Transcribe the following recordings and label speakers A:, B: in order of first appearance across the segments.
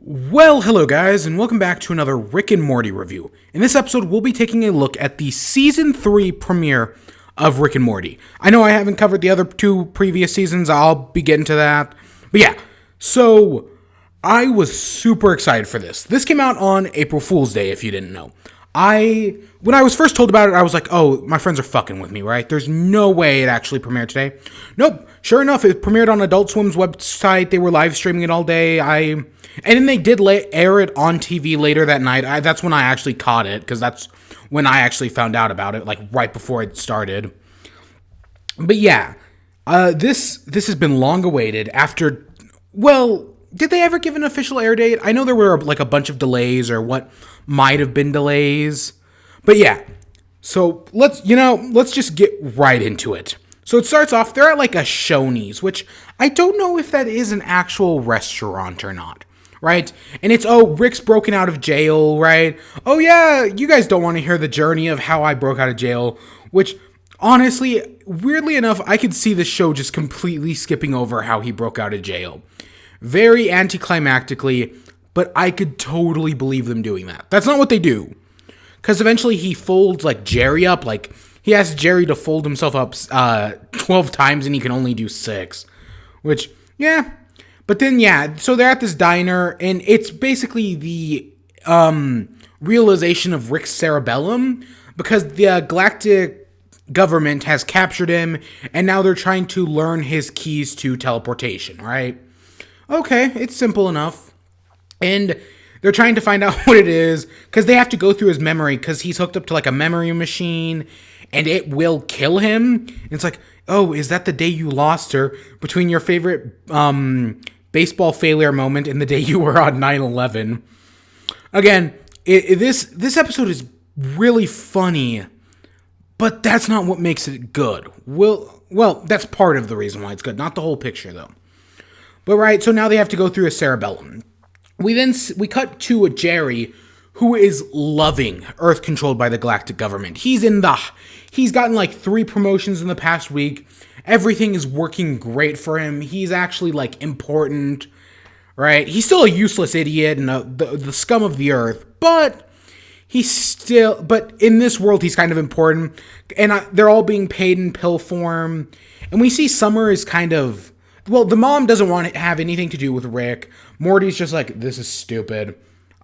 A: Well, hello guys, and welcome back to another Rick and Morty review. In this episode, we'll be taking a look at the Season 3 premiere of Rick and Morty. I know I haven't covered the other two previous seasons, I'll be getting to that. But yeah, so I was super excited for this. This came out on April Fool's Day, if you didn't know. When I was first told about it, I was like, oh, my friends are fucking with me, right? There's no way it actually premiered today. Nope. Sure enough, it premiered on Adult Swim's website. They were live streaming it all day. And then they did air it on TV later that night. That's when I actually caught it, because that's when I actually found out about it, like right before it started. But yeah, this has been long awaited after, well, did they ever give an official air date? I know there were like a bunch of delays or what might have been delays. But yeah, so let's just get right into it. So it starts off, they're at like a Shoney's, which I don't know if that is an actual restaurant or not, right? And it's, oh, Rick's broken out of jail, right? Oh yeah, you guys don't want to hear the journey of how I broke out of jail, which honestly, weirdly enough, I could see the show just completely skipping over how he broke out of jail. Very anticlimactically, but I could totally believe them doing that. That's not what they do. Because eventually he folds like Jerry up, like he asks Jerry to fold himself up 12 times and he can only do 6. Which, yeah. But then, yeah, so they're at this diner and it's basically the realization of Rick's cerebellum, because the galactic government has captured him and now they're trying to learn his keys to teleportation, right? Okay, it's simple enough. And they're trying to find out what it is, because they have to go through his memory, because he's hooked up to like a memory machine, and it will kill him. And it's like, oh, is that the day you lost her, between your favorite baseball failure moment and the day you were on 9/11? Again, this episode is really funny, but that's not what makes it good. Well, that's part of the reason why it's good, not the whole picture, though. But right, so now they have to go through a cerebellum. We cut to a Jerry who is loving Earth controlled by the galactic government. He's gotten like 3 promotions in the past week. Everything is working great for him. He's actually like important, right? He's still a useless idiot and the scum of the earth, but but in this world he's kind of important, and they're all being paid in pill form. And we see Summer is kind of, well, the mom doesn't want to have anything to do with Rick. Morty's just like, this is stupid.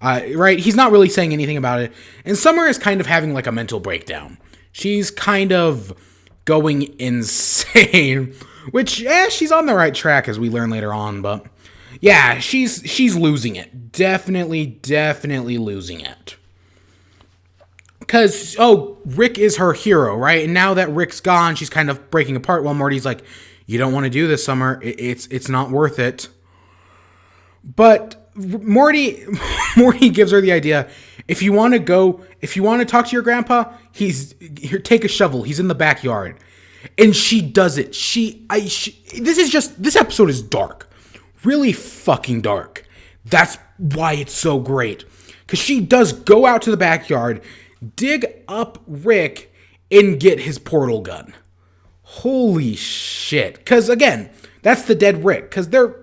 A: Right? He's not really saying anything about it. And Summer is kind of having like a mental breakdown. She's kind of going insane. Which, she's on the right track, as we learn later on. But yeah, she's losing it. Definitely losing it. Because, oh, Rick is her hero, right? And now that Rick's gone, she's kind of breaking apart while Morty's like, you don't want to do this, Summer. It's not worth it. But Morty gives her the idea. If you want to talk to your grandpa, here, take a shovel. He's in the backyard. And she does it. This episode is dark. Really fucking dark. That's why it's so great. Because she does go out to the backyard, dig up Rick, and get his portal gun. Holy shit. Because, again, that's the dead Rick. Because they're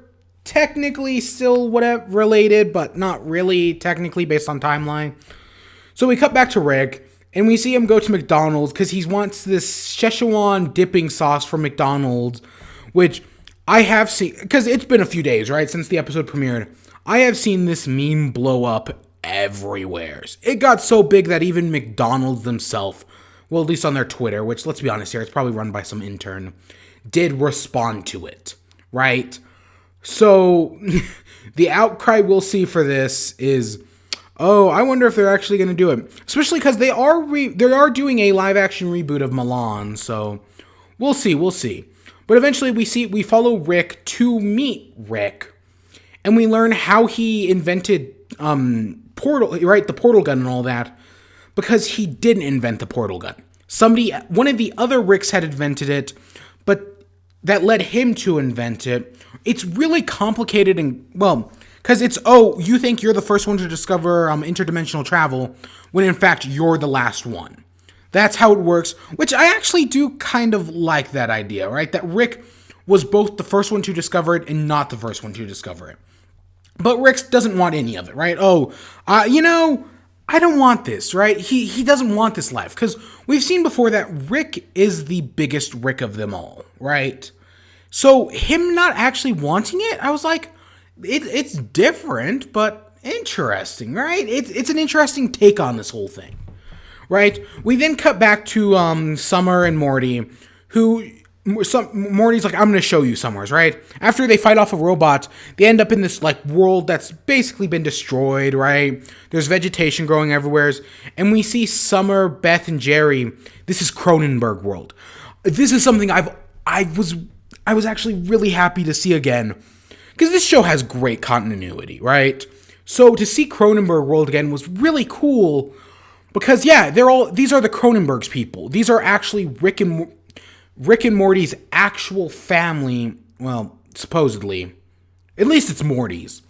A: technically still whatever related, but not really technically based on timeline. So we cut back to Rick, and we see him go to McDonald's because he wants this Szechuan dipping sauce from McDonald's, which I have seen, because it's been a few days, right, since the episode premiered. I have seen this meme blow up everywhere. It got so big that even McDonald's themselves, well, at least on their Twitter, which, let's be honest here, it's probably run by some intern, did respond to it, right? So, the outcry we'll see for this is, oh, I wonder if they're actually going to do it. Especially because they are doing a live-action reboot of Milan, so we'll see. But eventually we follow Rick to meet Rick, and we learn how he invented the portal gun and all that, because he didn't invent the portal gun. One of the other Ricks had invented it, but that led him to invent it. It's really complicated and, well, because it's, oh, you think you're the first one to discover interdimensional travel, when in fact you're the last one. That's how it works, which I actually do kind of like that idea, right? That Rick was both the first one to discover it and not the first one to discover it. But Rick doesn't want any of it, right? I don't want this, right? He doesn't want this life, because we've seen before that Rick is the biggest Rick of them all, right? So him not actually wanting it, I was like, it's different, but interesting, right? It's an interesting take on this whole thing, right? We then cut back to Summer and Morty, who Morty's like, I'm going to show you Summers, right? After they fight off a robot, they end up in this like world that's basically been destroyed, right? There's vegetation growing everywhere, and we see Summer, Beth, and Jerry. This is Cronenberg world. This is something I was actually really happy to see again, because this show has great continuity, right? So to see Cronenberg world again was really cool, because yeah, these are the Cronenberg's people. These are actually Rick and Morty's actual family. Well, supposedly. At least it's Morty's.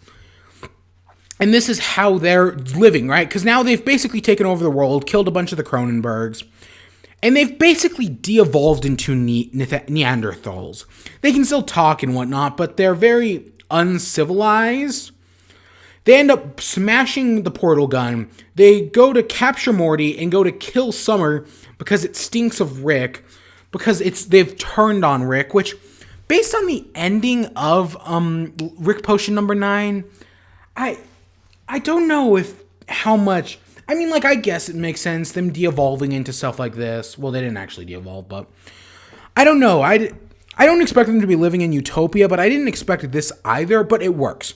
A: And this is how they're living, right? Because now they've basically taken over the world, killed a bunch of the Cronenbergs, and they've basically de-evolved into Neanderthals. They can still talk and whatnot, but they're very uncivilized. They end up smashing the portal gun. They go to capture Morty and go to kill Summer because it stinks of Rick, because they've turned on Rick, which, based on the ending of Rick Potion number 9, I don't know how much. I mean, like, I guess it makes sense, them de-evolving into stuff like this. Well, they didn't actually de-evolve, but I don't know. I don't expect them to be living in utopia, but I didn't expect this either, but it works.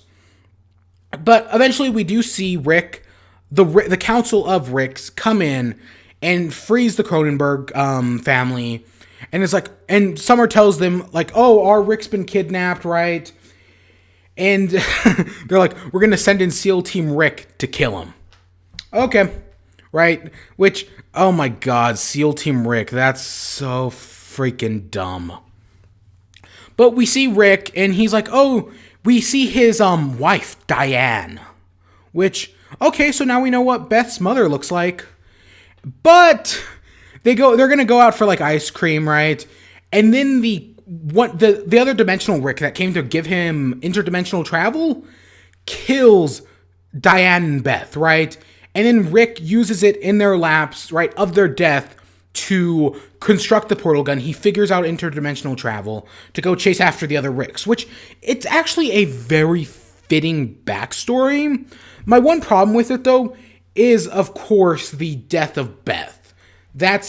A: But eventually we do see Rick, the Council of Ricks, come in and freeze the Cronenberg family. And it's like, and Summer tells them, like, oh, our Rick's been kidnapped, right? And they're like, we're going to send in SEAL Team Rick to kill him. Okay, right? Which, oh my god, SEAL Team Rick, that's so freaking dumb. But we see Rick, and he's like, oh, we see his wife, Diane. Which, okay, so now we know what Beth's mother looks like. But they're gonna go out for like ice cream, right? And then the other dimensional Rick that came to give him interdimensional travel kills Diane and Beth, right? And then Rick uses it in their laps, right, of their death to construct the portal gun. He figures out interdimensional travel to go chase after the other Ricks, which it's actually a very fitting backstory. My one problem with it, though, is, of course, the death of Beth. That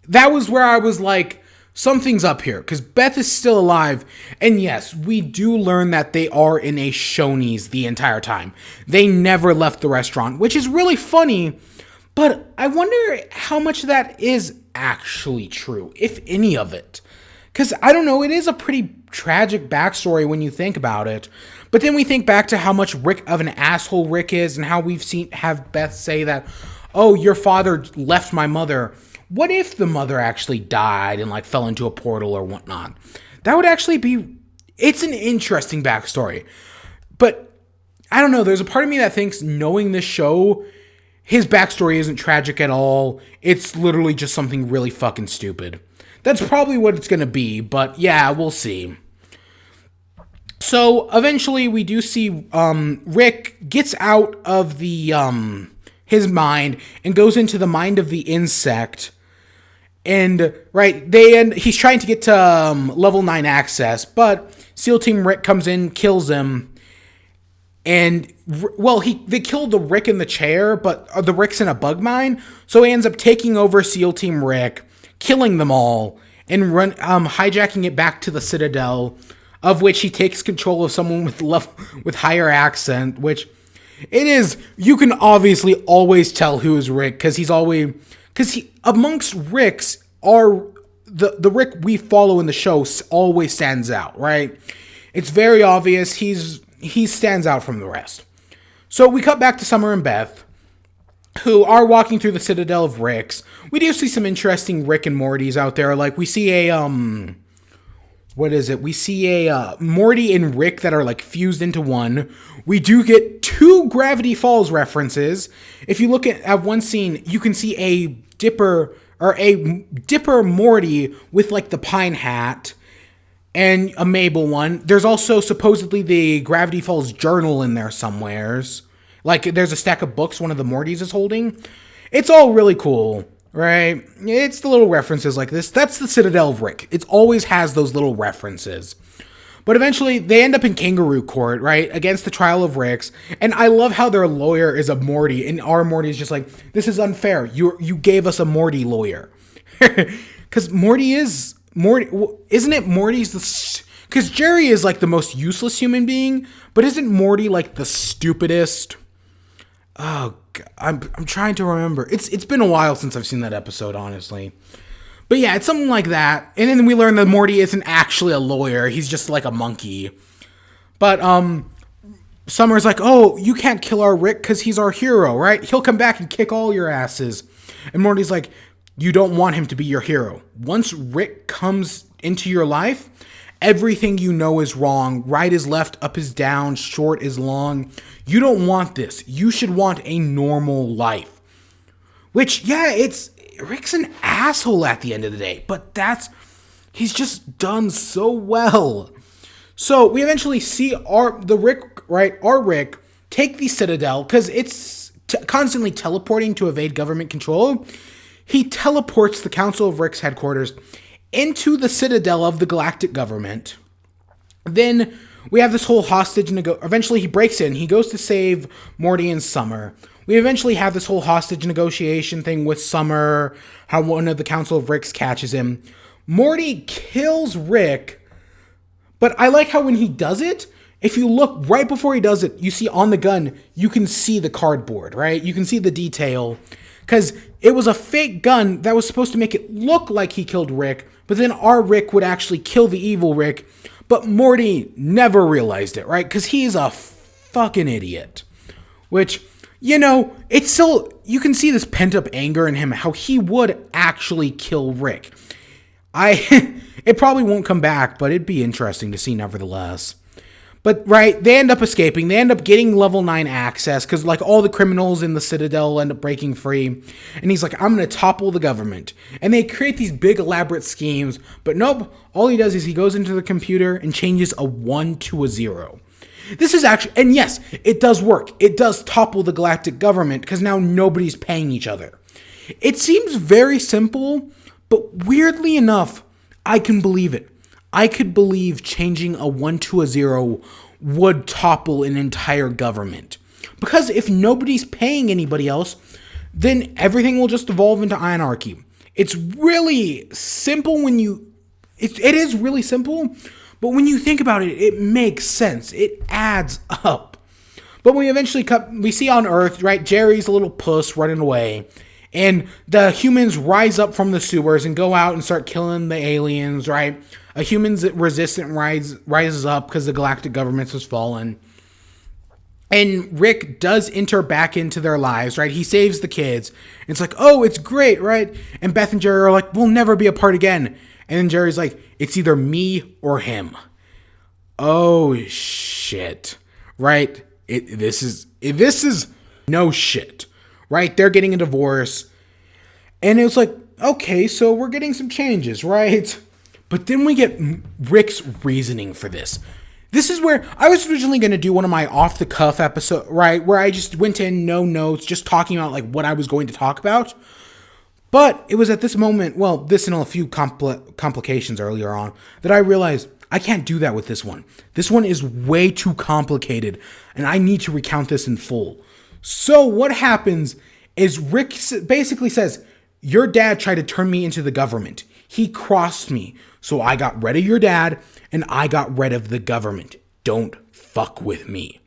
A: was where I was like, something's up here, because Beth is still alive, and yes, we do learn that they are in a Shoney's the entire time. They never left the restaurant, which is really funny, but I wonder how much of that is actually true, if any of it. Because, I don't know, it is a pretty tragic backstory when you think about it, but then we think back to how much Rick of an asshole Rick is, and how we've have Beth say that, oh, your father left my mother. What if the mother actually died and like fell into a portal or whatnot? That would actually be, it's an interesting backstory. But I don't know, there's a part of me that thinks, knowing this show, his backstory isn't tragic at all. It's literally just something really fucking stupid. That's probably what it's gonna be, but yeah, we'll see. So eventually we do see Rick gets out of the his mind and goes into the mind of the insect. And right, he's trying to get to level 9 access, but SEAL Team Rick comes in, kills him, and they killed the Rick in the chair, but the Rick's in a bug mine, so he ends up taking over SEAL Team Rick, killing them all, and hijacking it back to the Citadel, of which he takes control of someone with higher accent, which it is. You can obviously always tell who is Rick, because amongst Ricks, the Rick we follow in the show always stands out, right? It's very obvious. He stands out from the rest. So we cut back to Summer and Beth, who are walking through the Citadel of Ricks. We do see some interesting Rick and Mortys out there. Like, we see we see a Morty and Rick that are like fused into one. We do get 2 Gravity Falls references. If you look at one scene, you can see a Dipper Morty with like the pine hat. and a Mabel one. There's also supposedly the Gravity Falls journal in there somewheres. Like, there's a stack of books one of the Mortys is holding. It's all really cool, right? It's the little references like this. That's the Citadel of Rick. It always has those little references. But eventually, they end up in kangaroo court, right, against the trial of Ricks. And I love how their lawyer is a Morty, and our Morty is just like, this is unfair. You gave us a Morty lawyer. Because isn't it Morty's the... Because Jerry is like the most useless human being, but isn't Morty like the stupidest? Oh, God, I'm trying to remember. It's been a while since I've seen that episode, honestly. But yeah, it's something like that. And then we learn that Morty isn't actually a lawyer. He's just like a monkey. But Summer's like, oh, you can't kill our Rick because he's our hero, right? He'll come back and kick all your asses. And Morty's like, you don't want him to be your hero. Once Rick comes into your life, everything you know is wrong. Right is left, up is down, short is long. You don't want this. You should want a normal life. Which, yeah, Rick's an asshole at the end of the day, but he's just done so well. So we eventually see our Rick take the Citadel, because it's constantly teleporting to evade government control. He teleports the Council of Rick's headquarters into the Citadel of the galactic government. Then we have this whole hostage eventually he breaks in. He goes to save Morty and Summer. We eventually have this whole hostage negotiation thing with Summer, how one of the Council of Ricks catches him. Morty kills Rick, but I like how when he does it, if you look right before he does it, you see on the gun, you can see the cardboard, right? You can see the detail, because it was a fake gun that was supposed to make it look like he killed Rick, but then our Rick would actually kill the evil Rick, but Morty never realized it, right? Because he's a fucking idiot. Which, you know, it's still, you can see this pent-up anger in him, how he would actually kill Rick. It probably won't come back, but it'd be interesting to see nevertheless. But, right, they end up escaping. They end up getting level 9 access, because, like, all the criminals in the Citadel end up breaking free. And he's like, I'm going to topple the government. And they create these big, elaborate schemes. But nope, all he does is he goes into the computer and changes a 1 to a 0. This is actually, and yes, it does work. It does topple the galactic government, because now nobody's paying each other. It seems very simple, but weirdly enough, I can believe it. I could believe changing a 1 to a 0 would topple an entire government. Because if nobody's paying anybody else, then everything will just evolve into anarchy. It's really simple it is really simple, but when you think about it, it makes sense. It adds up. But we eventually we see on Earth, right, Jerry's a little puss running away. And the humans rise up from the sewers and go out and start killing the aliens, right? A humans resistant rises up because the galactic government has fallen. And Rick does enter back into their lives, right? He saves the kids. And it's like, oh, it's great, right? And Beth and Jerry are like, we'll never be apart again. And then Jerry's like, it's either me or him. Oh, shit. Right? This is no shit. Right? They're getting a divorce. And it was like, okay, so we're getting some changes, right? But then we get Rick's reasoning for this. This is where I was originally going to do one of my off-the-cuff episodes, right? Where I just went in, no notes, just talking about like what I was going to talk about. But it was at this moment, well, this and a few complications earlier on, that I realized I can't do that with this one. This one is way too complicated, and I need to recount this in full. So what happens is Rick basically says, your dad tried to turn me into the government. He crossed me. So I got rid of your dad and I got rid of the government. Don't fuck with me.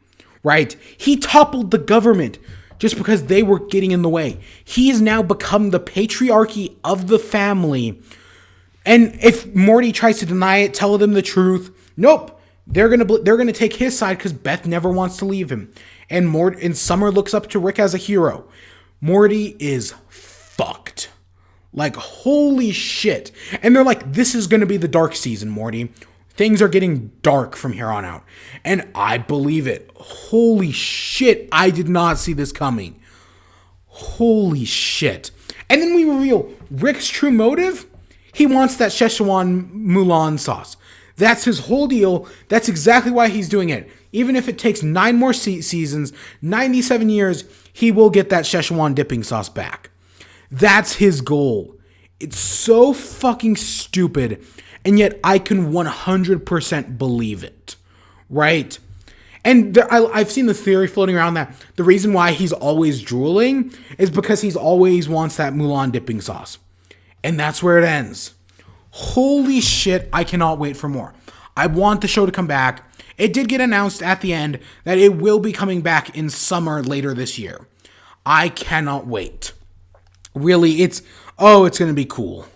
A: Right? He toppled the government just because they were getting in the way. He has now become the patriarchy of the family. And if Morty tries to deny it, tell them the truth. Nope. They're gonna take his side because Beth never wants to leave him. And Summer looks up to Rick as a hero. Morty is fucked. Like, holy shit. And they're like, this is going to be the dark season, Morty. Things are getting dark from here on out. And I believe it. Holy shit. I did not see this coming. Holy shit. And then we reveal Rick's true motive. He wants that Szechuan Mulan sauce. That's his whole deal. That's exactly why he's doing it. Even if it takes 9 more seasons, 97 years, he will get that Szechuan dipping sauce back. That's his goal. It's so fucking stupid, and yet I can 100% believe it, right? And I've seen the theory floating around that the reason why he's always drooling is because he's always wants that Mulan dipping sauce. And that's where it ends. Holy shit, I cannot wait for more. I want the show to come back. It did get announced at the end that it will be coming back in summer later this year. I cannot wait. Really, it's going to be cool.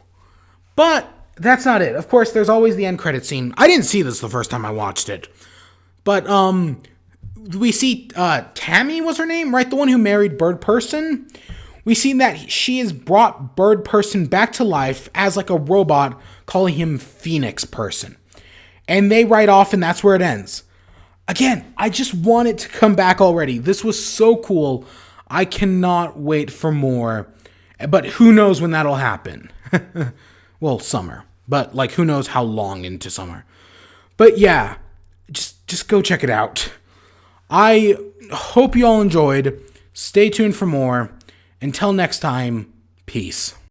A: But that's not it. Of course, there's always the end credit scene. I didn't see this the first time I watched it. But we see Tammy was her name, right? The one who married Bird Person. We see that she has brought Bird Person back to life as like a robot, calling him Phoenix Person. And they ride off, and that's where it ends. Again, I just want it to come back already. This was so cool. I cannot wait for more. But who knows when that'll happen? Well, summer. But like, who knows how long into summer? But yeah, just go check it out. I hope you all enjoyed. Stay tuned for more. Until next time, peace.